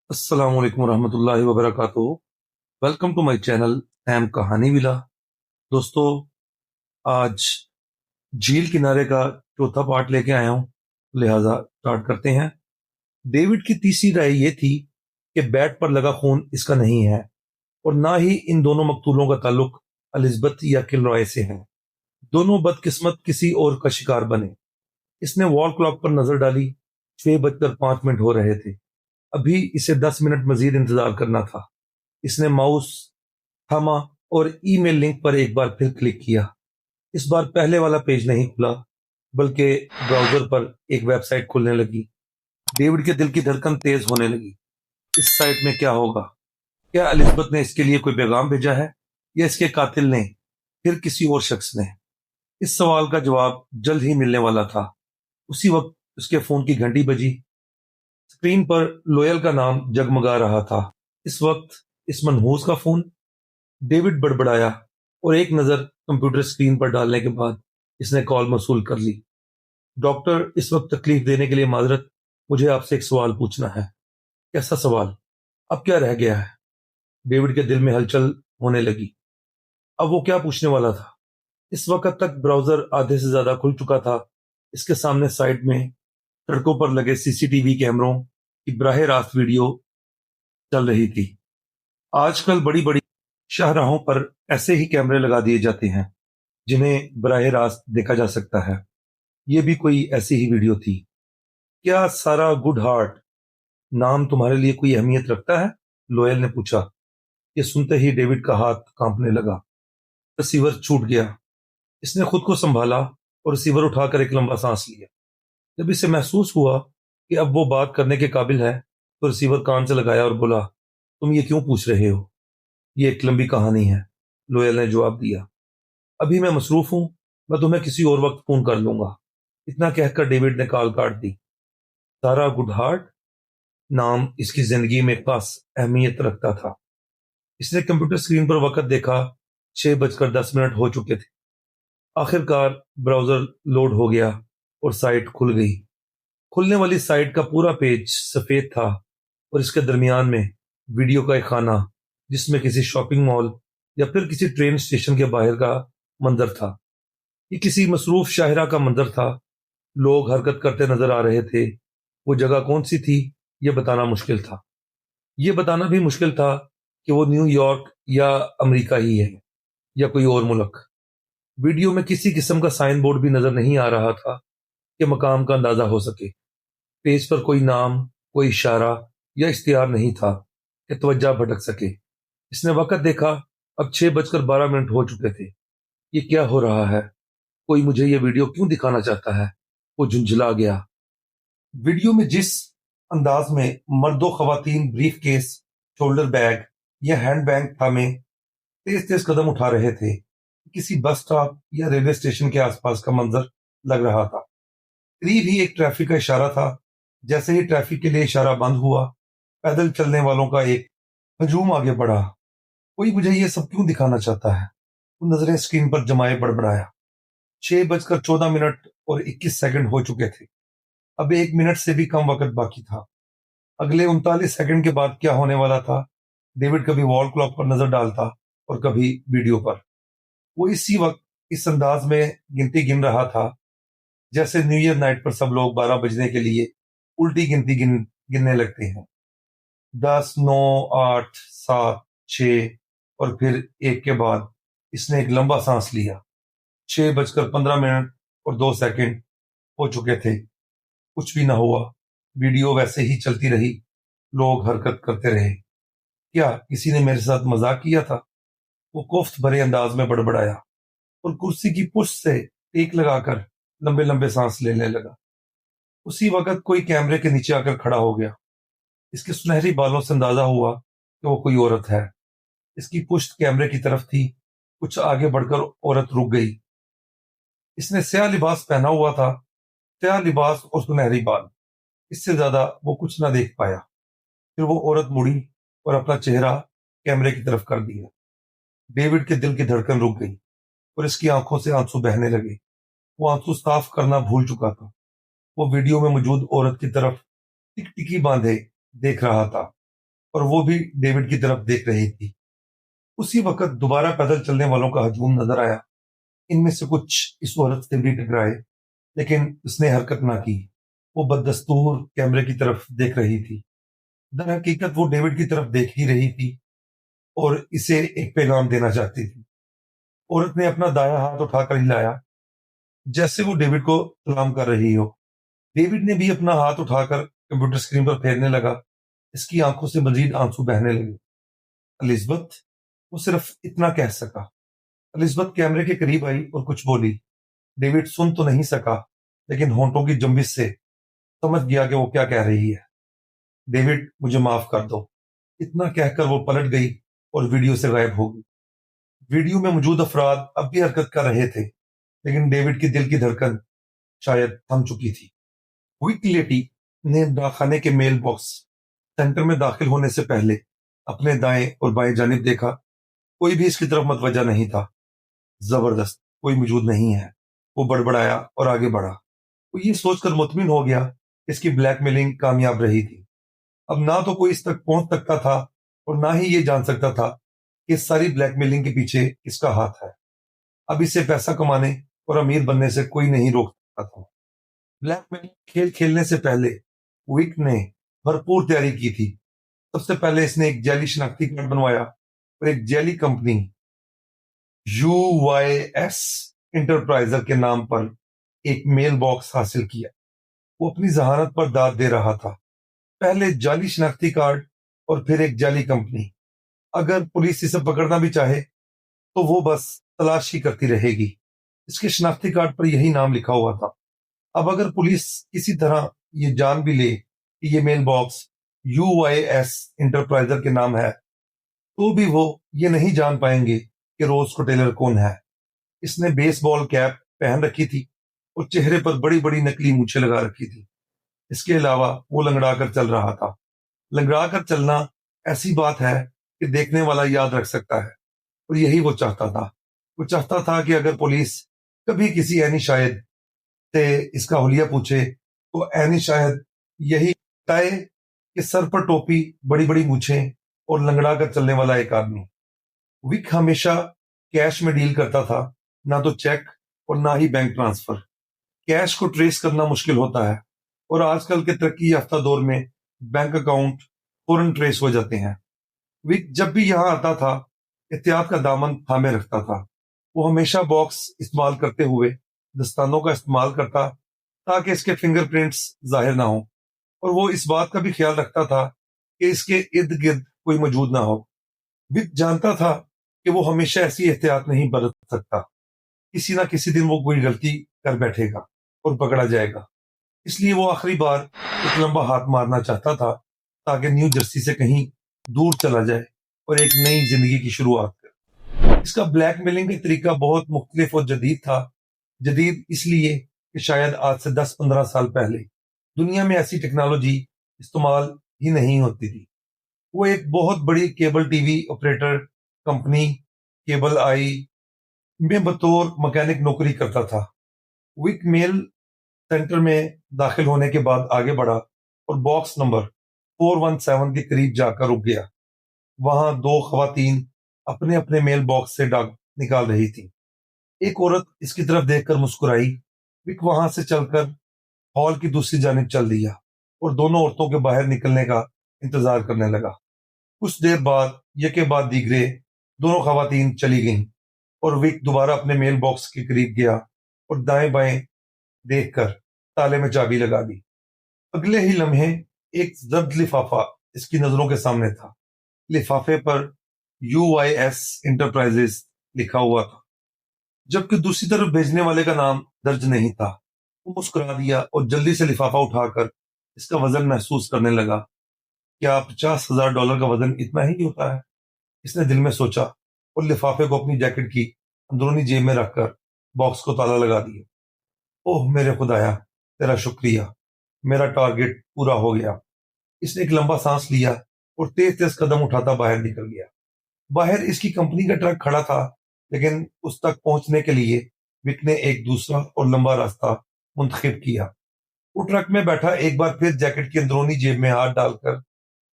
السلام علیکم ورحمۃ اللہ وبرکاتہ۔ ویلکم ٹو مائی چینل ایم کہانی ولا۔ دوستو، آج جھیل کنارے کا چوتھا پارٹ لے کے آیا ہوں، لہذا اسٹارٹ کرتے ہیں۔ ڈیوڈ کی تیسری رائے یہ تھی کہ بیٹ پر لگا خون اس کا نہیں ہے، اور نہ ہی ان دونوں مقتولوں کا تعلق الزبتھ یا کلرائے سے ہے۔ دونوں بدقسمت کسی اور کا شکار بنے۔ اس نے وال کلاک پر نظر ڈالی، 6:05 ہو رہے تھے۔ ابھی اسے 10 منٹ مزید انتظار کرنا تھا۔ اس نے ماؤس تھاما اور ای میل لنک پر ایک بار پھر کلک کیا۔ اس بار پہلے والا پیج نہیں کھلا، بلکہ براؤزر پر ایک ویب سائٹ کھلنے لگی۔ ڈیوڈ کے دل کی دھڑکن تیز ہونے لگی۔ اس سائٹ میں کیا ہوگا؟ کیا الزبتھ نے اس کے لیے کوئی پیغام بھیجا ہے، یا اس کے قاتل نے، پھر کسی اور شخص نے؟ اس سوال کا جواب جلد ہی ملنے والا تھا۔ اسی وقت اس کے فون کی گھنٹی بجی۔ اسکرین پر لوئل کا نام جگمگا رہا تھا۔ اس وقت اس منحوس کا فون؟ ڈیوڈ بڑبڑایا، اور ایک نظر کمپیوٹر اسکرین پر ڈالنے کے بعد اس نے کال موصول کر لی۔ ڈاکٹر، اس وقت تکلیف دینے کے لیے معذرت، مجھے آپ سے ایک سوال پوچھنا ہے۔ کیسا سوال؟ اب کیا رہ گیا ہے؟ ڈیوڈ کے دل میں ہلچل ہونے لگی۔ اب وہ کیا پوچھنے والا تھا؟ اس وقت تک براؤزر آدھے سے زیادہ کھل چکا تھا۔ اس کے سامنے سائٹ میں سڑکوں پر لگے سی سی ٹی وی کیمروں کی براہ راست ویڈیو چل رہی تھی۔ آج کل بڑی بڑی شاہراہوں پر ایسے ہی کیمرے لگا دیے جاتے ہیں جنہیں براہ راست دیکھا جا سکتا ہے۔ یہ بھی کوئی ایسی ہی ویڈیو تھی۔ کیا سارا گڈ ہارٹ نام تمہارے لیے کوئی اہمیت رکھتا ہے؟ لوئل نے پوچھا۔ یہ سنتے ہی ڈیوڈ کا ہاتھ کانپنے لگا۔ ریسیور چھوٹ گیا۔ اس نے خود کو سنبھالا اور ریسیور اٹھا کر ایک لمبا سانس لیا۔ جب اسے محسوس ہوا کہ اب وہ بات کرنے کے قابل ہے تو ریسیور کان سے لگایا اور بولا، تم یہ کیوں پوچھ رہے ہو؟ یہ ایک لمبی کہانی ہے، لوئل نے جواب دیا۔ ابھی میں مصروف ہوں، میں تمہیں کسی اور وقت فون کر لوں گا۔ اتنا کہہ کر ڈیوڈ نے کال کاٹ دی۔ سارا گڈ ہارٹ نام اس کی زندگی میں خاص اہمیت رکھتا تھا۔ اس نے کمپیوٹر اسکرین پر وقت دیکھا، 6:10 ہو چکے تھے۔ آخر کار براؤزر لوڈ ہو گیا اور سائٹ کھل گئی۔ کھلنے والی سائٹ کا پورا پیج سفید تھا، اور اس کے درمیان میں ویڈیو کا ایک خانہ جس میں کسی شاپنگ مال یا پھر کسی ٹرین اسٹیشن کے باہر کا منظر تھا۔ یہ کسی مصروف شاہراہ کا منظر تھا۔ لوگ حرکت کرتے نظر آ رہے تھے۔ وہ جگہ کون سی تھی یہ بتانا مشکل تھا۔ یہ بتانا بھی مشکل تھا کہ وہ نیو یارک یا امریکہ ہی ہے یا کوئی اور ملک۔ ویڈیو میں کسی قسم کا سائن بورڈ بھی نظر نہیں آ رہا تھا کہ مقام کا اندازہ ہو سکے۔ پیج پر کوئی نام، کوئی اشارہ یا اشتہار نہیں تھا کہ توجہ بھٹک سکے۔ اس نے وقت دیکھا، اب 6:12 ہو چکے تھے۔ یہ کیا ہو رہا ہے؟ کوئی مجھے یہ ویڈیو کیوں دکھانا چاہتا ہے؟ وہ جھنجھلا گیا۔ ویڈیو میں جس انداز میں مرد و خواتین بریف کیس، شولڈر بیگ یا ہینڈ بیگ تھامے تیز تیز قدم اٹھا رہے تھے، کسی بس سٹاپ یا ریلوے اسٹیشن کے آس پاس کا منظر لگ رہا تھا۔ قریب ہی ایک ٹریفک کا اشارہ تھا۔ جیسے ہی ٹریفک کے لیے اشارہ بند ہوا، پیدل چلنے والوں کا ایک ہجوم آگے بڑھا۔ کوئی مجھے یہ سب کیوں دکھانا چاہتا ہے؟ وہ نظریں اسکرین پر جمائے بڑبڑایا۔ 6:14 ہو چکے تھے۔ اب 1 منٹ سے بھی کم وقت باقی تھا۔ اگلے 39 سیکنڈ کے بعد کیا ہونے والا تھا؟ ڈیوڈ کبھی وال کلاک پر نظر ڈالتا اور کبھی ویڈیو پر۔ وہ اسی وقت اس انداز میں گنتی گن رہا تھا جیسے نیو ایئر نائٹ پر سب لوگ 12 بجنے کے لیے الٹی گنتی گننے لگتے ہیں۔ 10، 9، 8، 7، 6 اور پھر 1 کے بعد اس نے ایک لمبا سانس لیا۔ 6:15 ہو چکے تھے۔ کچھ بھی نہ ہوا۔ ویڈیو ویسے ہی چلتی رہی۔ لوگ حرکت کرتے رہے۔ کیا کسی نے میرے ساتھ مذاق کیا تھا؟ وہ کوفت بھرے انداز میں بڑبڑایا اور کرسی کی پشت سے ٹیک لگا کر لمبے لمبے سانس لینے لگا۔ اسی وقت کوئی کیمرے کے نیچے آ کر کھڑا ہو گیا۔ اس کے سنہری بالوں سے اندازہ ہوا کہ وہ کوئی عورت ہے۔ اس کی پشت کیمرے کی طرف تھی۔ کچھ آگے بڑھ کر عورت رک گئی۔ اس نے سیاہ لباس پہنا ہوا تھا، سیاہ لباس اور سنہری بال۔ اس سے زیادہ وہ کچھ نہ دیکھ پایا۔ پھر وہ عورت مڑی اور اپنا چہرہ کیمرے کی طرف کر دیا۔ ڈیوڈ کے دل کی دھڑکن رک گئی اور اس کی آنکھوں سے آنسو بہنے لگے۔ وہ آنسو صاف کرنا بھول چکا تھا۔ وہ ویڈیو میں موجود عورت کی طرف ٹک ٹکی باندھے دیکھ رہا تھا۔ اور وہ بھی ڈیوڈ کی طرف دیکھ رہی تھی۔ اسی وقت دوبارہ پیدل چلنے والوں کا ہجوم نظر آیا۔ ان میں سے کچھ اس عورت سے بھی ٹکرائے، لیکن اس نے حرکت نہ کی۔ وہ بددستور کیمرے کی طرف دیکھ رہی تھی۔ در حقیقت وہ ڈیوڈ کی طرف دیکھ ہی رہی تھی اور اسے ایک پیغام دینا چاہتی تھی۔ عورت نے اپنا دایاں ہاتھ اٹھا کر ہلایا جیسے وہ ڈیوڈ کو سلام کر رہی ہو۔ ڈیوڈ نے بھی اپنا ہاتھ اٹھا کر کمپیوٹر اسکرین پر پھیرنے لگا۔ اس کی آنکھوں سے مزید آنسو بہنے لگے۔ الزبتھ، وہ صرف اتنا کہہ سکا۔ الزبتھ کیمرے کے قریب آئی اور کچھ بولی۔ ڈیوڈ سن تو نہیں سکا، لیکن ہونٹوں کی جنبش سے سمجھ گیا کہ وہ کیا کہہ رہی ہے۔ ڈیوڈ، مجھے معاف کر دو، اتنا کہہ کر وہ پلٹ گئی اور ویڈیو سے غائب ہو گئی۔ ویڈیو میں موجود افراد اب بھی حرکت کر رہے تھے، لیکن ڈیوڈ کی دل کی دھڑکن شاید تھم چکی تھی۔ وک لیٹی نے ڈاکخانے کے میل باکس سینٹر میں داخل ہونے سے پہلے اپنے دائیں اور بائیں جانب دیکھا۔ کوئی بھی اس کی طرف متوجہ نہیں تھا۔ زبردست، کوئی موجود نہیں ہے، وہ بڑبڑایا اور آگے بڑھا۔ وہ یہ سوچ کر مطمئن ہو گیا کہ اس کی بلیک میلنگ کامیاب رہی تھی۔ اب نہ تو کوئی اس تک پہنچ سکتا تھا اور نہ ہی یہ جان سکتا تھا کہ اس ساری بلیک میلنگ کے پیچھے کس کا ہاتھ ہے۔ اب اسے پیسہ کمانے اور امیر بننے سے کوئی نہیں روک سکتا تھا۔ بلیک میلنگ کھیل کھیلنے سے پہلے وک نے بھرپور تیاری کی تھی۔ سب سے پہلے اس نے ایک جعلی شناختی کارڈ بنوایا اور ایک جعلی کمپنی UYS انٹرپرائزر کے نام پر ایک میل باکس حاصل کیا۔ وہ اپنی ذہانت پر داد دے رہا تھا۔ پہلے جعلی شناختی کارڈ اور پھر ایک جعلی کمپنی۔ اگر پولیس اسے پکڑنا بھی چاہے تو وہ بس تلاش ہی کرتی رہے گی۔ اس کے شناختی کارڈ پر یہی نام لکھا ہوا تھا۔ اب اگر پولیس کسی طرح یہ جان بھی لے کہ یہ میل باکس UYS انٹرپرائزر کے نام ہے، تو بھی وہ یہ نہیں جان پائیں گے کہ روز کوٹیلر کون ہے۔ اس نے بیس بال کیپ پہن رکھی تھی اور چہرے پر بڑی بڑی نکلی مونچھیں لگا رکھی تھی۔ اس کے علاوہ وہ لنگڑا کر چل رہا تھا۔ لنگڑا کر چلنا ایسی بات ہے کہ دیکھنے والا یاد رکھ سکتا ہے، اور یہی وہ چاہتا تھا۔ وہ چاہتا تھا کہ اگر پولیس کبھی کسی عینی شاہد سے اس کا حلیہ پوچھے تو عینی شاہد یہی بتائے کہ سر پر ٹوپی، بڑی بڑی مونچھیں اور لنگڑا کر چلنے والا ایک آدمی۔ وک ہمیشہ کیش میں ڈیل کرتا تھا، نہ تو چیک اور نہ ہی بینک ٹرانسفر۔ کیش کو ٹریس کرنا مشکل ہوتا ہے، اور آج کل کے ترقی یافتہ دور میں بینک اکاؤنٹ فوراً ٹریس ہو جاتے ہیں۔ وک جب بھی یہاں آتا تھا احتیاط کا دامن تھامے رکھتا تھا۔ وہ ہمیشہ باکس استعمال کرتے ہوئے دستانوں کا استعمال کرتا تاکہ اس کے فنگر پرنٹس ظاہر نہ ہوں، اور وہ اس بات کا بھی خیال رکھتا تھا کہ اس کے ارد گرد کوئی موجود نہ ہو۔ وک جانتا تھا کہ وہ ہمیشہ ایسی احتیاط نہیں برت سکتا۔ کسی نہ کسی دن وہ کوئی غلطی کر بیٹھے گا اور پکڑا جائے گا۔ اس لیے وہ آخری بار ایک لمبا ہاتھ مارنا چاہتا تھا تاکہ نیو جرسی سے کہیں دور چلا جائے اور ایک نئی زندگی کی شروعات کرے۔ اس کا بلیک میلنگ کا طریقہ بہت مختلف اور جدید تھا۔ جدید اس لیے کہ شاید آج سے 10-15 سال پہلے دنیا میں ایسی ٹیکنالوجی استعمال ہی نہیں ہوتی تھی۔ وہ ایک بہت بڑی cable TV operator company cable آئی میں بطور مکینک نوکری کرتا تھا۔ وک میل سینٹر میں داخل ہونے کے بعد آگے بڑھا اور باکس نمبر 417 کے قریب جا کر رک گیا۔ وہاں 2 خواتین اپنے اپنے میل باکس سے ڈاک نکال رہی تھی۔ ایک عورت اس کی طرف دیکھ کر مسکرائی۔ وک وہاں سے چل کر ہال کی دوسری جانب چل دیا اور دونوں عورتوں کے باہر نکلنے کا انتظار کرنے لگا۔ کچھ دیر بعد یکے بعد دیگرے دونوں خواتین چلی گئیں اور وک دوبارہ اپنے میل باکس کے قریب گیا اور دائیں بائیں دیکھ کر تالے میں چابی لگا دی۔ اگلے ہی لمحے ایک زرد لفافہ اس کی نظروں کے سامنے تھا۔ لفافے پر UYS انٹرپرائزز لکھا ہوا تھا، جبکہ دوسری طرف بھیجنے والے کا نام درج نہیں تھا۔ وہ مسکرا دیا اور جلدی سے لفافہ اٹھا کر اس کا وزن محسوس کرنے لگا۔ کیا $50,000 کا وزن اتنا ہی ہوتا ہے؟ اس نے دل میں سوچا اور لفافے کو اپنی جیکٹ کی اندرونی جیب میں رکھ کر باکس کو تالا لگا دیا۔ اوہ میرے خدایا، تیرا شکریہ، میرا ٹارگٹ پورا ہو گیا۔ اس نے ایک لمبا سانس لیا اور تیز تیز قدم اٹھاتا باہر نکل گیا۔ باہر اس کی کمپنی کا ٹرک کھڑا تھا، لیکن اس تک پہنچنے کے لیے وک نے ایک دوسرا اور لمبا راستہ منتخب کیا۔ وہ ٹرک میں بیٹھا ایک بار پھر جیکٹ کی اندرونی جیب میں ہاتھ ڈال کر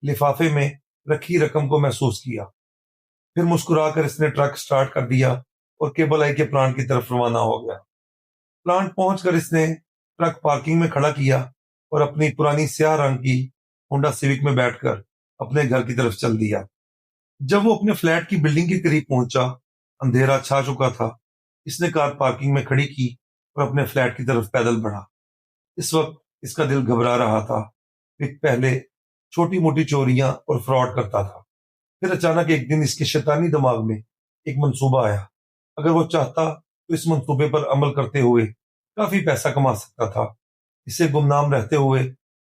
لفافے میں رکھی رقم کو محسوس کیا۔ پھر مسکرا کر اس نے ٹرک سٹارٹ کر دیا اور کیبل آئی کے پلانٹ کی طرف روانہ ہو گیا۔ پلانٹ پہنچ کر اس نے ٹرک پارکنگ میں کھڑا کیا اور اپنی پرانی سیاہ رنگ کی ہونڈا سیوک میں بیٹھ کر اپنے گھر کی طرف چل دیا۔ جب وہ اپنے فلیٹ کی بلڈنگ کے قریب پہنچا، اندھیرا چھا چکا تھا۔ اس نے کار پارکنگ میں کھڑی کی اور اپنے فلیٹ کی طرف پیدل بڑھا۔ اس وقت اس کا دل گھبرا رہا تھا۔ وک پہلے چھوٹی موٹی چوریاں اور فراڈ کرتا تھا، پھر اچانک ایک دن اس کے شیطانی دماغ میں ایک منصوبہ آیا۔ اگر وہ چاہتا تو اس منصوبے پر عمل کرتے ہوئے کافی پیسہ کما سکتا تھا۔ اسے گمنام رہتے ہوئے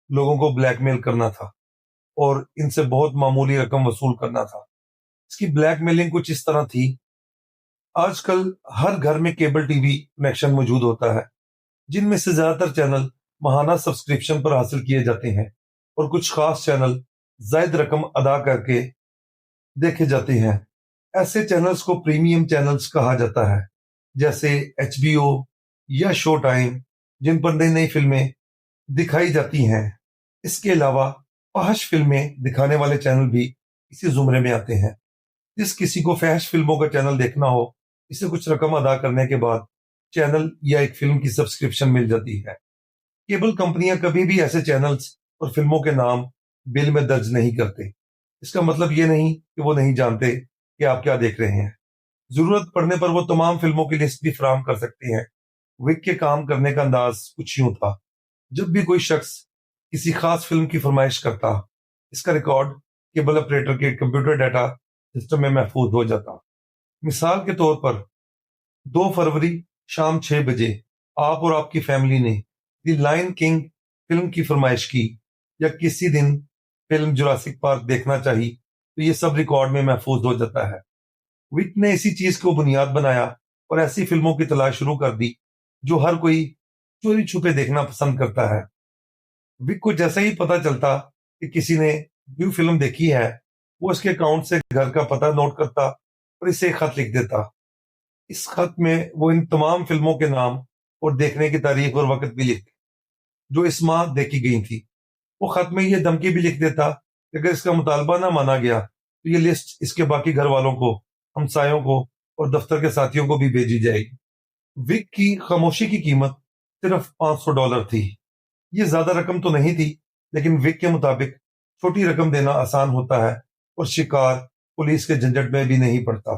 لوگوں کو بلیک میل کرنا تھا اور ان سے بہت معمولی رقم وصول کرنا تھا۔ اس کی بلیک میلنگ کچھ اس طرح تھی: آج کل ہر گھر میں کیبل ٹی وی کنیکشن موجود ہوتا ہے، جن میں سے زیادہ تر چینل ماہانہ سبسکرپشن پر حاصل کیے جاتے ہیں اور کچھ خاص چینل زائد رقم ادا کر کے دیکھے جاتے ہیں۔ ایسے چینلز کو پریمیم چینلز کہا جاتا ہے، جیسے HBO یا شو ٹائم، جن پر نئی نئی فلمیں دکھائی جاتی ہیں۔ اس کے علاوہ فحش فلمیں دکھانے والے چینل بھی اسی زمرے میں آتے ہیں۔ جس کسی کو فحش فلموں کا چینل دیکھنا ہو، اسے کچھ رقم ادا کرنے کے بعد چینل یا ایک فلم کی سبسکرپشن مل جاتی ہے۔ کیبل کمپنیاں کبھی بھی ایسے چینلز اور فلموں کے نام بل میں درج نہیں کرتے۔ اس کا مطلب یہ نہیں کہ وہ نہیں جانتے کہ آپ کیا دیکھ رہے ہیں۔ ضرورت پڑنے پر وہ تمام فلموں کی لسٹ بھی فراہم کر سکتے ہیں۔ وک کے کام کرنے کا انداز کچھ یوں تھا: جب بھی کوئی شخص کسی خاص فلم کی فرمائش کرتا، اس کا ریکارڈ کیبل آپریٹر کے کمپیوٹر ڈیٹا سسٹم میں محفوظ ہو جاتا۔ مثال کے طور پر 2 فروری شام 6 بجے آپ اور آپ کی فیملی نے دی لائن کنگ فلم کی فرمائش کی، یا کسی دن فلم جراسک پارک دیکھنا چاہی، تو یہ سب ریکارڈ میں محفوظ ہو جاتا ہے۔ وک نے اسی چیز کو بنیاد بنایا اور ایسی فلموں کی تلاش شروع کر دی جو ہر کوئی چوری چھپے دیکھنا پسند کرتا ہے۔ وک کو جیسا ہی پتا چلتا کہ کسی نے نیو فلم دیکھی ہے، وہ اس کے اکاؤنٹ سے گھر کا پتہ نوٹ کرتا اور اسے ایک خط لکھ دیتا۔ اس خط میں وہ ان تمام فلموں کے نام اور دیکھنے کی تاریخ اور وقت بھی لکھتے جو اس ماہ دیکھی گئی تھی۔ وہ خط میں یہ دھمکی بھی لکھ دیتا کہ اگر اس کا مطالبہ نہ مانا گیا تو یہ لسٹ اس کے باقی گھر والوں کو، ہمسایوں کو اور دفتر کے ساتھیوں کو بھی بھیجی جائے گی۔ وک کی خاموشی کی قیمت صرف $500 تھی۔ یہ زیادہ رقم تو نہیں تھی، لیکن وک کے مطابق چھوٹی رقم دینا آسان ہوتا ہے اور شکار پولیس کے جھنجٹ میں بھی نہیں پڑتا۔